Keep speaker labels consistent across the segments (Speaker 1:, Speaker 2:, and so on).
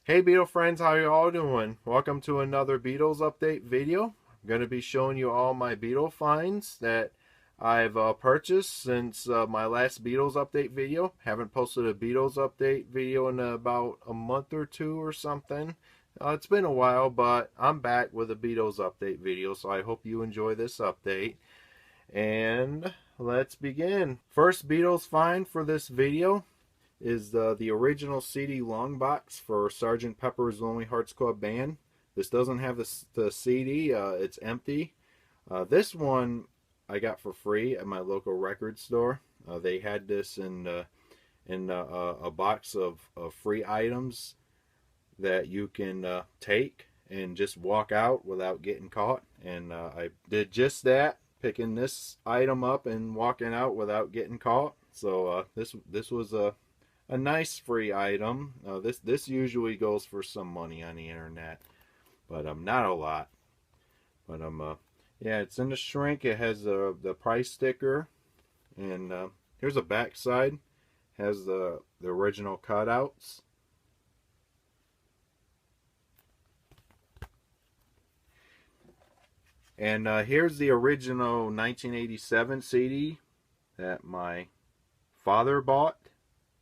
Speaker 1: Hey Beatle friends, how you all doing? Welcome to another Beatles update video. I'm going to be showing you all my Beatle finds that I've purchased since my last Beatles update video. Haven't posted a Beatles update video in about a month or two or something. It's been a while, but I'm back with a Beatles update video, so I hope you enjoy this update. And let's begin. First Beatles find for this video is the original CD long box for Sgt. Pepper's Lonely Hearts Club Band. This doesn't have the CD, it's empty. This one I got for free at my local record store. They had this in a box of free items that you can take and just walk out without getting caught. And I did just that, picking this item up and walking out without getting caught. So this was a nice free item. This usually goes for some money on the internet, but not a lot. But yeah, it's in the shrink. It has the price sticker, and here's a back side. Has the original cutouts. And here's the original 1987 CD that my father bought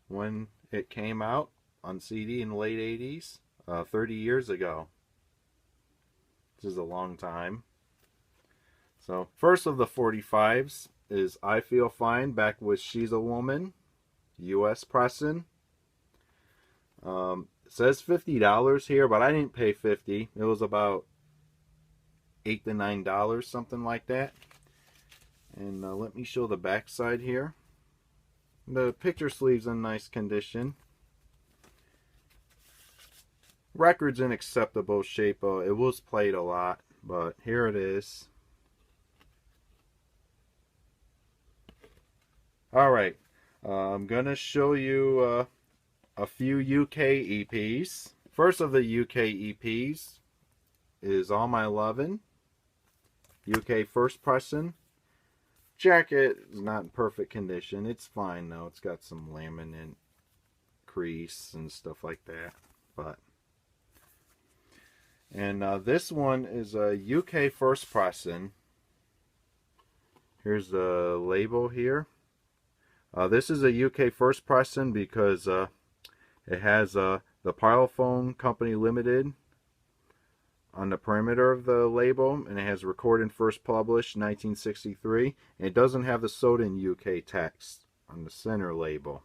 Speaker 1: when it came out on CD in the late 80s, 30 years ago. This is a long time. So, first of the 45s is I Feel Fine, back with She's a Woman, US pressing. It says $50 here, but I didn't pay $50. It was about $8 to $9, something like that. And let me show the back side here. The picture sleeve's in nice condition. Record's in acceptable shape. It was played a lot, but here it is. Alright, I'm going to show you a few UK EPs. First of the UK EPs is All My Lovin', UK first pressing. Jacket is not in perfect condition. It's fine though. It's got some laminate crease and stuff like that. And this one is a UK first pressing. Here's the label here. This is a UK first pressing because it has the Parlophone Company Limited on the perimeter of the label, and it has recorded first published 1963, and it doesn't have the sold in UK text on the center label,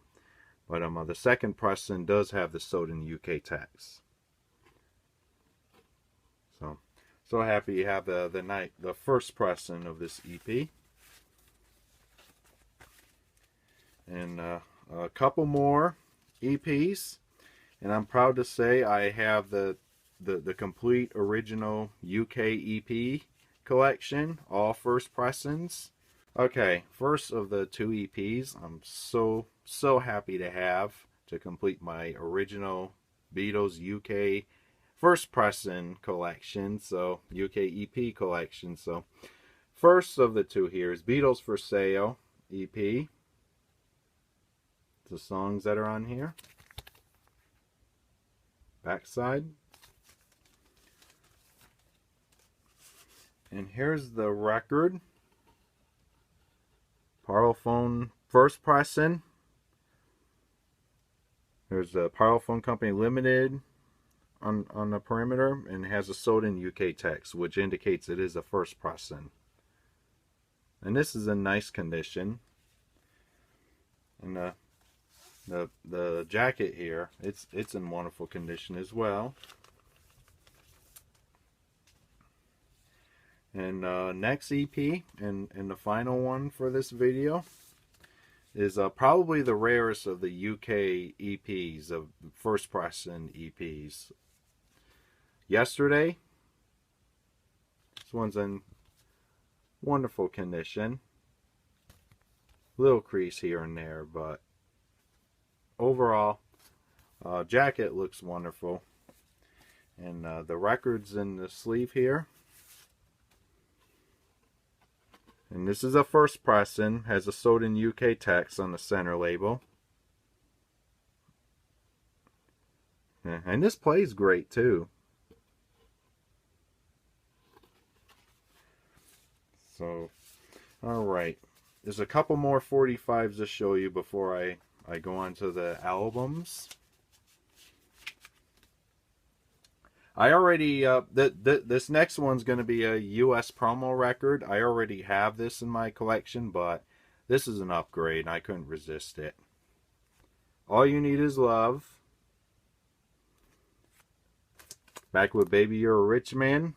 Speaker 1: but the second pressing does have the sold in UK text. So happy you have the first pressing of this EP. And a couple more EPs, and I'm proud to say I have the complete original UK EP collection, all first pressings. Okay, first of the two EPs I'm so happy to have to complete my original Beatles UK first pressing collection, so UK EP collection. So first of the two here is Beatles for Sale EP. The songs that are on here. Backside. And here's the record. Parlophone first pressing. There's a Parlophone Company Limited on the perimeter, and it has a sold in UK text, which indicates it is a first pressing. And this is in nice condition. And the jacket here, it's in wonderful condition as well. And next EP and the final one for this video is probably the rarest of the UK EPs, of first pressing EPs. Yesterday. This one's in wonderful condition. Little crease here and there, but overall, jacket looks wonderful. And the record's in the sleeve here. And this is a first pressing, has a sold in UK text on the center label. And this plays great too. So, alright. There's a couple more 45s to show you before I go on to the albums. I already, this next one's going to be a US promo record. I already have this in my collection, but this is an upgrade and I couldn't resist it. All You Need Is Love. Back with Baby You're a Rich Man.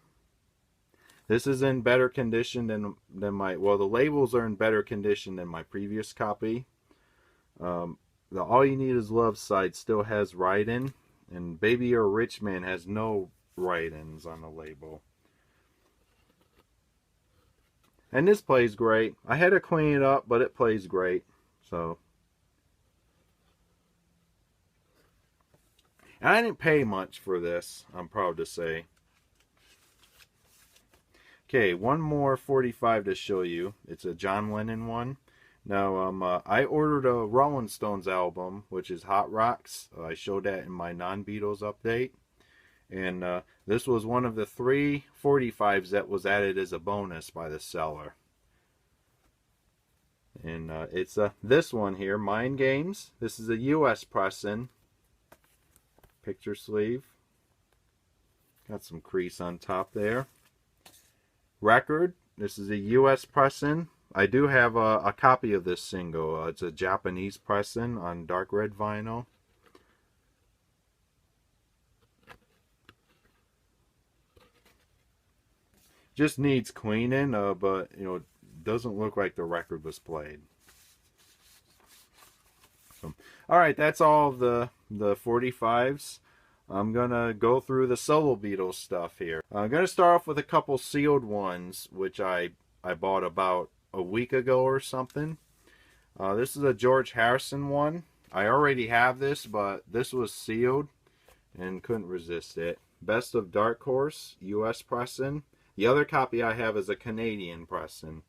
Speaker 1: This is in better condition than my, well, the labels are in better condition than my previous copy. The All You Need Is Love side still has write-in, and Baby You're a Rich Man has no write-ins on the label. And this plays great. I had to clean it up, but it plays great. So, and I didn't pay much for this, I'm proud to say. Okay, one more 45 to show you. It's a John Lennon one. Now, I ordered a Rolling Stones album, which is Hot Rocks. I showed that in my non-Beatles update. And this was one of the 3 45s that was added as a bonus by the seller. And it's this one here, Mind Games. This is a US pressing. Picture sleeve. Got some crease on top there. Record. This is a US pressing. I do have a copy of this single. It's a Japanese pressing on dark red vinyl. Just needs cleaning, but you know, doesn't look like the record was played. So, all right, that's all of the 45s. I'm gonna go through the solo Beatles stuff here. I'm gonna start off with a couple sealed ones, which I bought about a week ago or something. This is a George Harrison one. I already have this, but this was sealed and couldn't resist it. Best of Dark Horse, US pressing. The other copy I have is a Canadian pressing.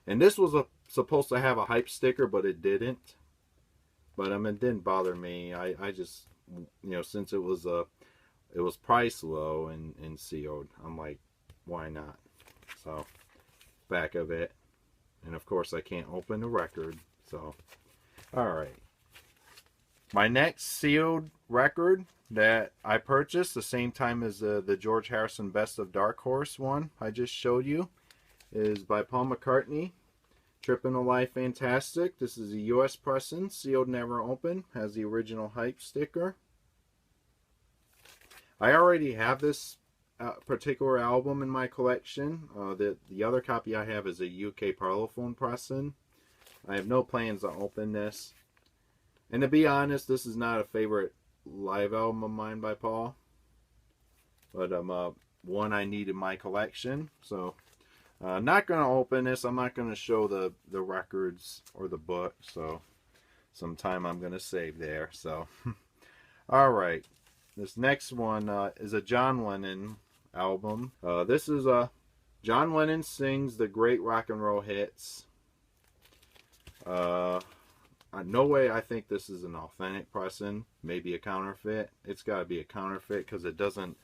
Speaker 1: And this was supposed to have a hype sticker, but it didn't. But it didn't bother me. I just, you know, since it was price low and sealed, I'm like, why not? So, back of it. And of course I can't open the record. So, alright. My next sealed record that I purchased the same time as the George Harrison Best of Dark Horse one I just showed you is by Paul McCartney. Trippin' a Life Fantastic. This is a US pressing, sealed, never open. Has the original hype sticker. I already have this particular album in my collection. The other copy I have is a UK Parlophone pressing. I have no plans to open this. And to be honest, this is not a favorite live album of mine by Paul. But one I need in my collection. So, I'm not going to open this. I'm not going to show the records or the book. So, some time I'm going to save there. So, alright. This next one is a John Lennon album. This is John Lennon Sings the Great Rock and Roll Hits. No way I think this is an authentic pressing. Maybe a counterfeit. It's got to be a counterfeit because it doesn't.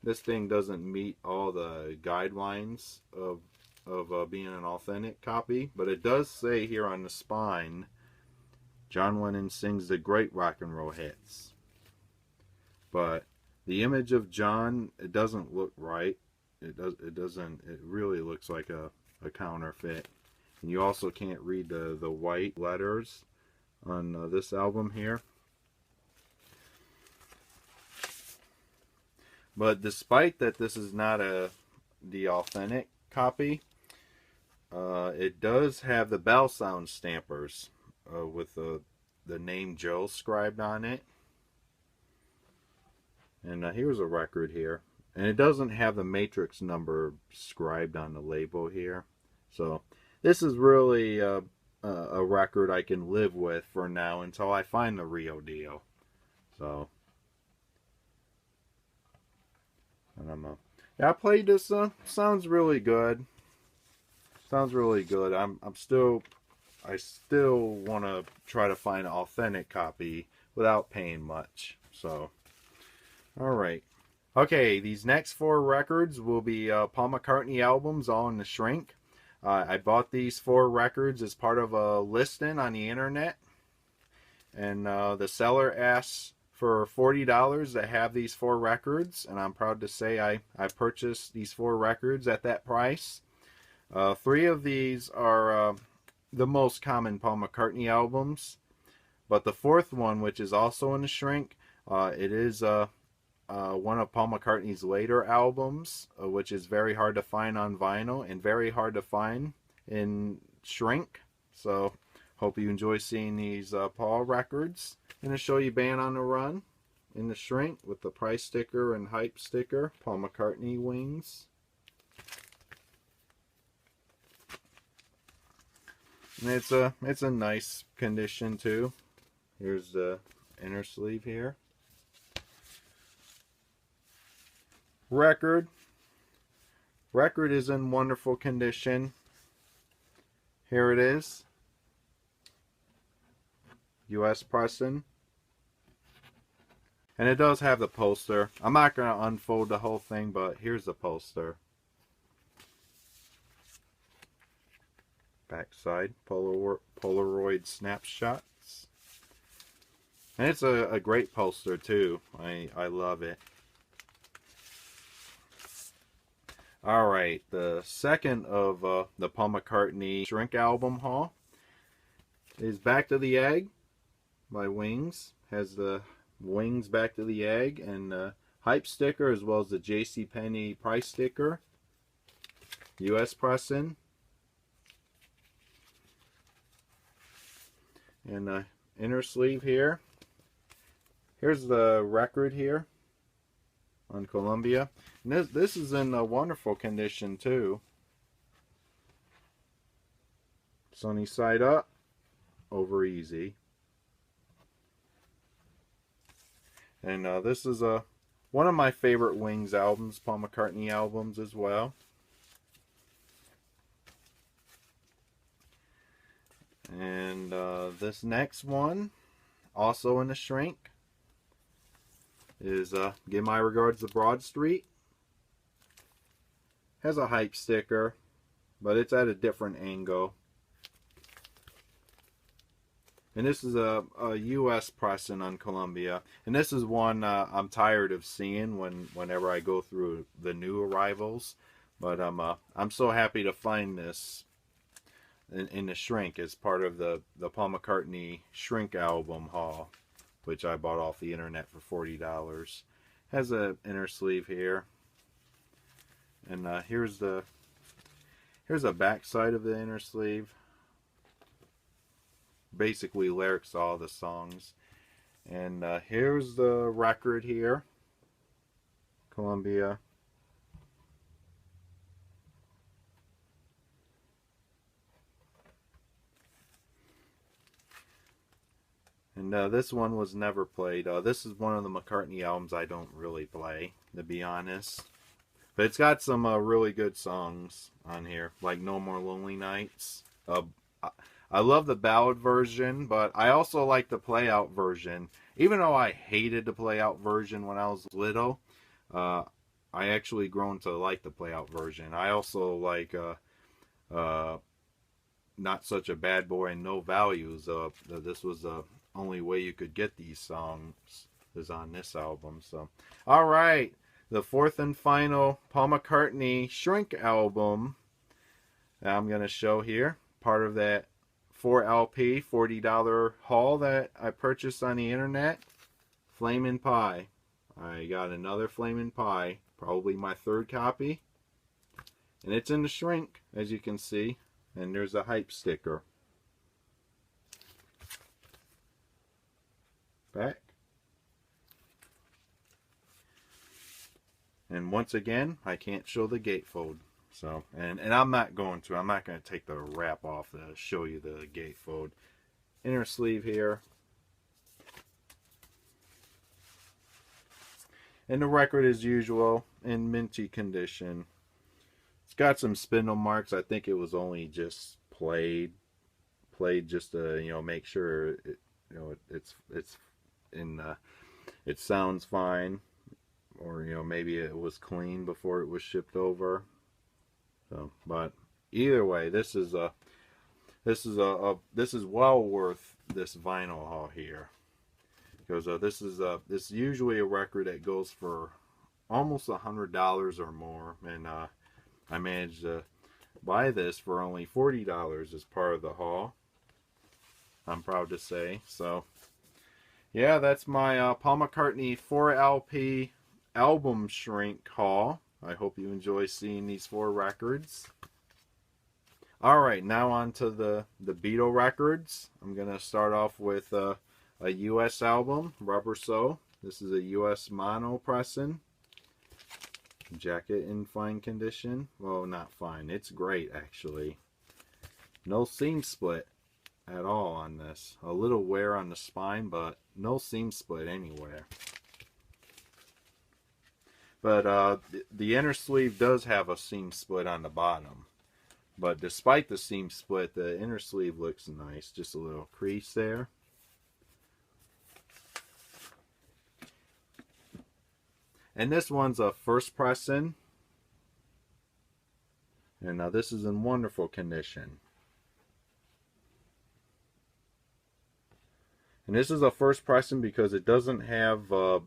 Speaker 1: This thing doesn't meet all the guidelines of being an authentic copy, but it does say here on the spine, John Lennon sings the great rock and roll hits. But the image of John, it doesn't look right. It doesn't. It really looks like a counterfeit. And you also can't read the white letters on this album here. But despite that this is not the authentic copy, it does have the bell sound stampers with the name Joe scribed on it. And here's a record here. And it doesn't have the matrix number scribed on the label here. So this is really a record I can live with for now until I find the real deal. So, and yeah, I played this. Sounds really good. Sounds really good. I still want to try to find an authentic copy without paying much. So, Alright. Okay, these next 4 records will be Paul McCartney albums, all in the shrink. I bought these 4 records as part of a listing on the internet. And the seller asks for $40 to have these 4 records. And I'm proud to say I purchased these 4 records at that price. 3 of these are the most common Paul McCartney albums. But the 4th one, which is also in the shrink, it is one of Paul McCartney's later albums, which is very hard to find on vinyl and very hard to find in shrink. So, hope you enjoy seeing these Paul records. I'm going to show you Band on the Run in the shrink with the price sticker and hype sticker. Paul McCartney wings. And it's a nice condition too. Here's the inner sleeve here. Record is in wonderful condition. Here it is. US pressing. And it does have the poster. I'm not going to unfold the whole thing, but here's the poster. Backside Polaroid snapshots. And it's a great poster too. I love it. Alright, the second of the Paul McCartney Shrink album haul is Back to the Egg by Wings. Has the Wings Back to the Egg and the hype sticker as well as the JCPenney price sticker. US pressing. And the inner sleeve here. Here's the record here on Columbia. And this is in a wonderful condition too. Sunny side up, over easy. And this is one of my favorite Wings albums, Paul McCartney albums as well. And this next one, also in the shrink, is Give My Regards to Broad Street. Has a hype sticker, but it's at a different angle. And this is a US pressing on Columbia. And this is one I'm tired of seeing whenever I go through the new arrivals. But I'm so happy to find this in the shrink as part of the Paul McCartney Shrink album haul, which I bought off the internet for $40. Has a inner sleeve here. And here's the back side of the inner sleeve. Basically lyrics to all the songs. And here's the record here. Columbia. And this one was never played. This is one of the McCartney albums I don't really play, to be honest. But it's got some really good songs on here, like No More Lonely Nights. I love the ballad version, but I also like the play-out version. Even though I hated the play-out version when I was little, I actually grown to like the play-out version. I also like Not Such a Bad Boy and No Values. This was the only way you could get these songs is on this album. So, all right, the 4th and final Paul McCartney Shrink album that I'm going to show here. Part of that 4 LP $40 haul that I purchased on the internet. Flamin' Pie. I got another Flamin' Pie, probably my 3rd copy. And it's in the shrink, as you can see. And there's a hype sticker. Back. And once again, I can't show the gatefold. So, and I'm not going to take the wrap off to show you the gatefold. Inner sleeve here. And the record as usual in minty condition. It's got some spindle marks. I think it was only just played just to, make sure it sounds fine. or maybe it was clean before it was shipped over. So, but either way, this is well worth this vinyl haul here, because this is usually a record that goes for almost $100 or more, and I managed to buy this for only $40 as part of the haul. I'm proud to say. So yeah, that's my Paul McCartney 4LP album shrink haul. I hope you enjoy seeing these 4 records. Alright, now on to the Beatle records. I'm going to start off with a US album, Rubber Soul. This is a US mono pressing. Jacket in fine condition. Well, not fine. It's great, actually. No seam split at all on this. A little wear on the spine, but no seam split anywhere. But the inner sleeve does have a seam split on the bottom. But despite the seam split, the inner sleeve looks nice. Just a little crease there. And this one's a first pressing. And now this is in wonderful condition. And this is a first pressing because it doesn't have the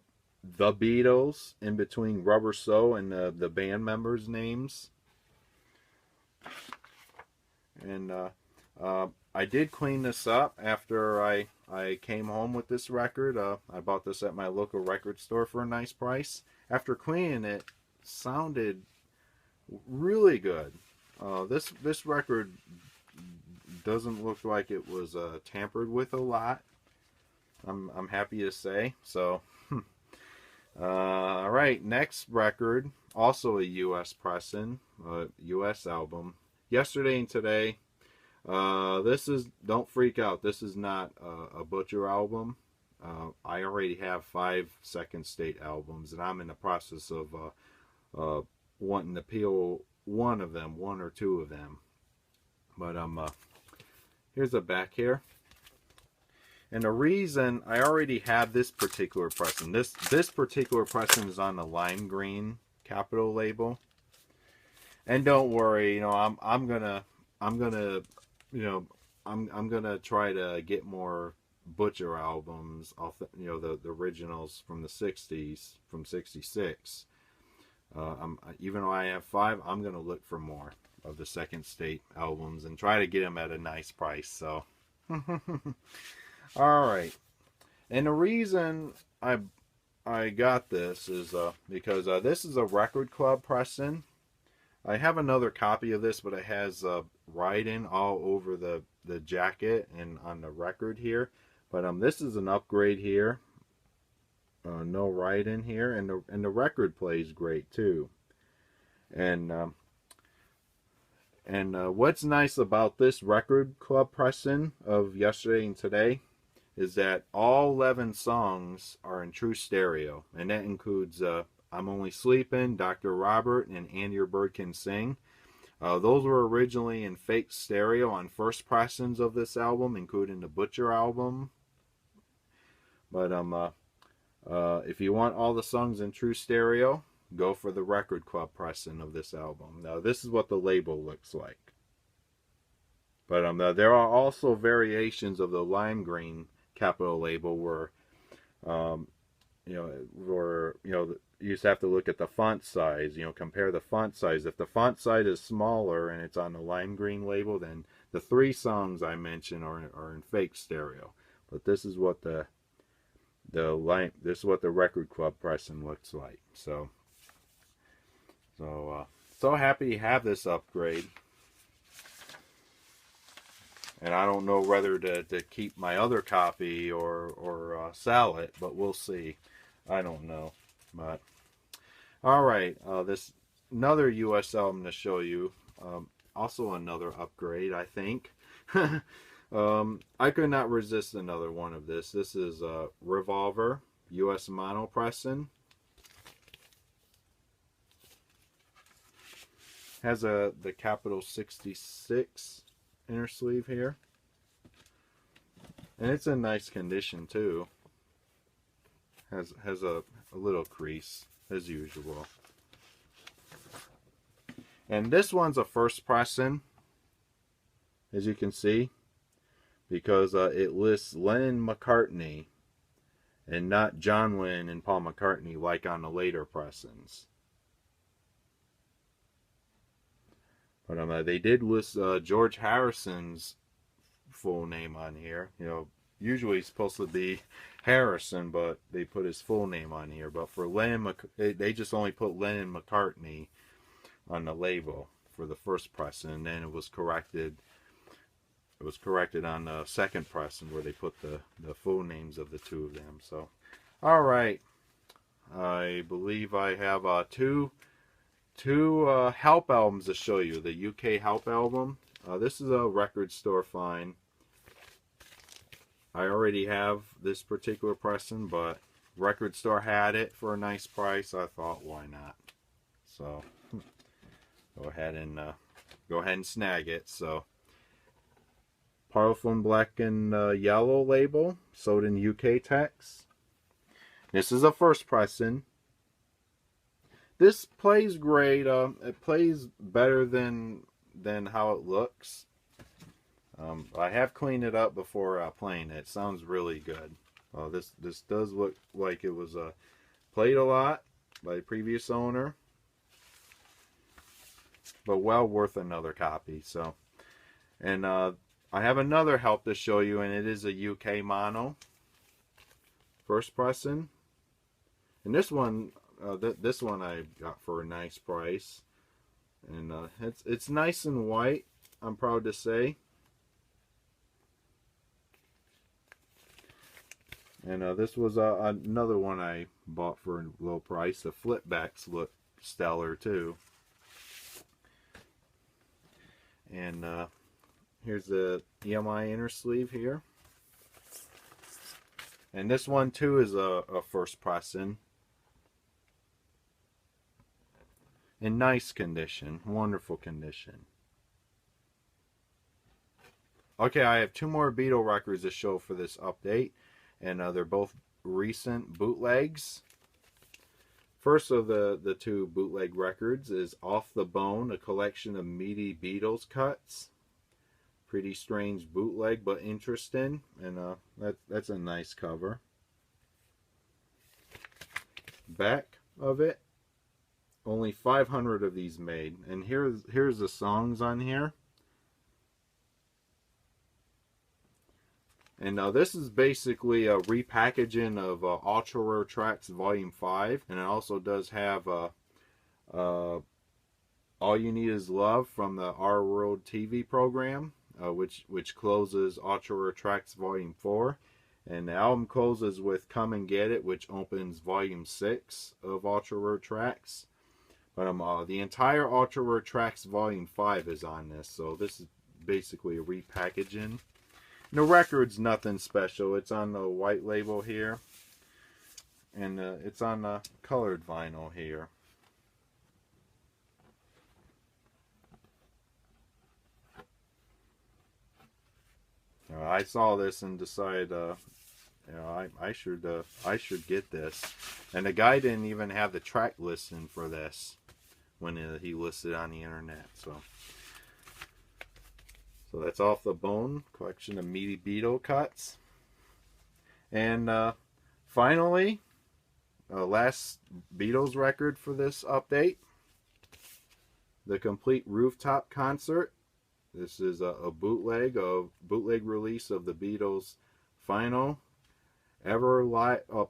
Speaker 1: Beatles in between Rubber Soul and the band members' names. And I did clean this up after I came home with this record. I bought this at my local record store for a nice price. After cleaning it, sounded really good. This record doesn't look like it was tampered with a lot. I'm happy to say. So, all right, next record, also a U.S. pressing, U.S. album. Yesterday and Today. This is, don't freak out, this is not a Butcher album. I already have 5 second state albums, and I'm in the process of wanting to peel one or two of them. But here's the back here. And the reason I already have this particular pressing, this particular pressing is on the lime green capital label. And don't worry, I'm gonna try to get more Butcher albums off the originals from the 60s, from 66. Even though I have 5, I'm gonna look for more of the second state albums and try to get them at a nice price. So all right, and the reason I got this is because this is a Record Club pressing. I have another copy of this, but it has writing all over the jacket and on the record here. But this is an upgrade here. No writing here, and the record plays great too. And what's nice about this Record Club pressing of Yesterday and Today is that all 11 songs are in true stereo, and that includes I'm Only Sleeping, Dr. Robert, and And Your Bird Can Sing. Those were originally in fake stereo on first pressings of this album, including the Butcher album. But if you want all the songs in true stereo, go for the Record Club pressing of this album. Now, this is what the label looks like. But there are also variations of the lime green capital label where, you just have to look at the font size, compare the font size. If the font size is smaller and it's on the lime green label, then the 3 songs I mentioned are in fake stereo. But this is what the Record Club pressing looks like. So happy to have this upgrade. And I don't know whether to keep my other copy or sell it, but we'll see. I don't know. But all right, this another U.S. album to show you. Also another upgrade, I think. I could not resist another one of this. This is Revolver, U.S. mono pressing. Has the capital 66 inner sleeve here, and it's in nice condition too. Has a little crease as usual. And this one's a first pressing, as you can see, because it lists Lennon-McCartney and not John Lennon and Paul McCartney like on the later pressings. But they did list George Harrison's full name on here. You know, usually it's supposed to be Harrison, but they put his full name on here. But for Lennon, they just only put Lennon-McCartney on the label for the first pressing, and then it was corrected. It was corrected on the second pressing where they put the full names of the two of them. So, all right, I believe I have two Help albums to show you. The UK Help album. This is a record store find. I already have this particular pressing, but record store had it for a nice price. I thought, why not? So go ahead and snag it. So Parlophone black and yellow label, sold in UK text. This is a first pressing. This plays great. It plays better than how it looks. I have cleaned it up before playing it. It sounds really good. This does look like it was played a lot by the previous owner, but well worth another copy. So, and I have another Help to show you, and it is a UK mono first pressing. And this one, this one I got for a nice price, and it's nice and white, I'm proud to say. And this was another one I bought for a low price. The flipbacks look stellar too. And here's the EMI inner sleeve here. And this one too is a first pressing. In nice condition, wonderful condition. Okay, I have two more Beatle records to show for this update, and they're both recent bootlegs. First of the two bootleg records is Off the Bone, a collection of meaty Beatles cuts. Pretty strange bootleg, but interesting, and that's a nice cover. Back of it, only 500 of these made, and here's the songs on here. And this is basically a repackaging of Ultra Rare Tracks Volume 5, and it also does have All You Need Is Love from the Our World TV program, which closes Ultra Rare Tracks Volume 4. And the album closes with Come and Get It, which opens Volume 6 of Ultra Rare Tracks. But the entire Ultra Rare Tracks Volume 5 is on this, so this is basically a repackaging. And the record's nothing special. It's on the white label here, and it's on the colored vinyl here. I saw this and decided, you know, I should get this. And the guy didn't even have the track listing for this when he listed on the internet. So that's Off the Bone, collection of meaty Beatle cuts. And finally, last Beatles record for this update, the complete Rooftop concert. This is a bootleg release of the Beatles' final ever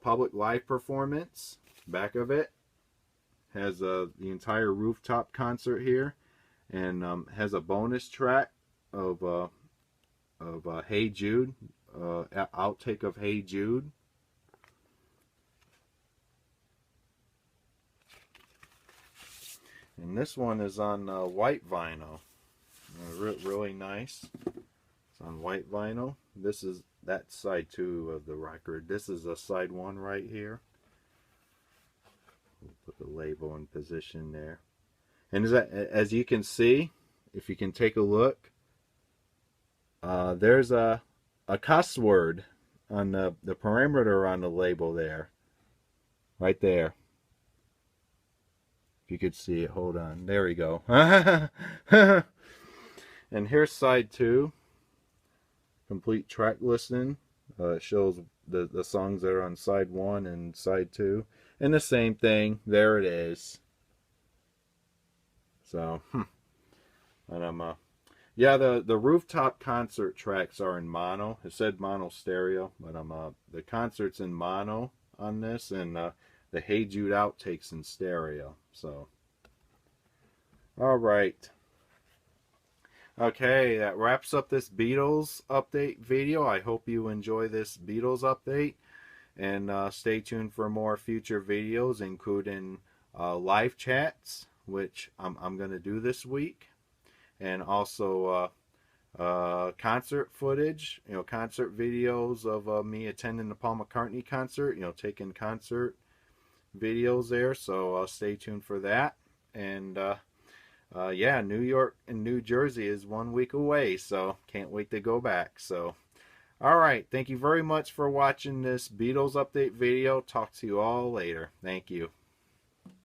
Speaker 1: public live performance. Back of it has the entire Rooftop concert here, and has a bonus track of Hey Jude, outtake of Hey Jude. And this one is on white vinyl. Really nice. It's on white vinyl. This is that side 2 of the record. This is a side 1 right here. We'll put the label in position there. And as you can see, if you can take a look, there's a cuss word on the perimeter on the label there. Right there. you could see it. Hold on. There we go. And here's side 2. Complete track listing. It shows the songs that are on side 1 and side 2. And the same thing. There it is. So, and yeah, the Rooftop concert tracks are in mono. It said mono stereo, but the concert's in mono on this, and the Hey Jude outtakes in stereo. So, all right. Okay, that wraps up this Beatles update video. I hope you enjoy this Beatles update, and stay tuned for more future videos, including live chats, which I'm going to do this week, and also concert footage, concert videos of me attending the Paul McCartney concert, taking concert videos there. So stay tuned for that. And yeah, New York and New Jersey is 1 week away, so can't wait to go back. So all right, thank you very much for watching this Beatles update video. Talk to you all later. Thank you.